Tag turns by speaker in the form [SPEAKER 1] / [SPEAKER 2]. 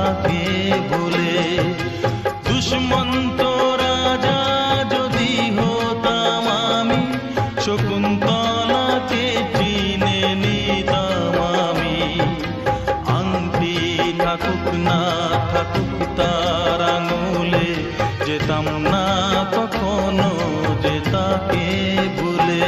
[SPEAKER 1] তাকে ভুলে। দুষ্মন্ত রাজা যদি হতাম আমি, শকুন্তলাকে চিনে নিতাম আমি। আংটি থাকুক না থাকুক তার আঙুলে, যেতাম না কখনো যে তাকে ভুলে।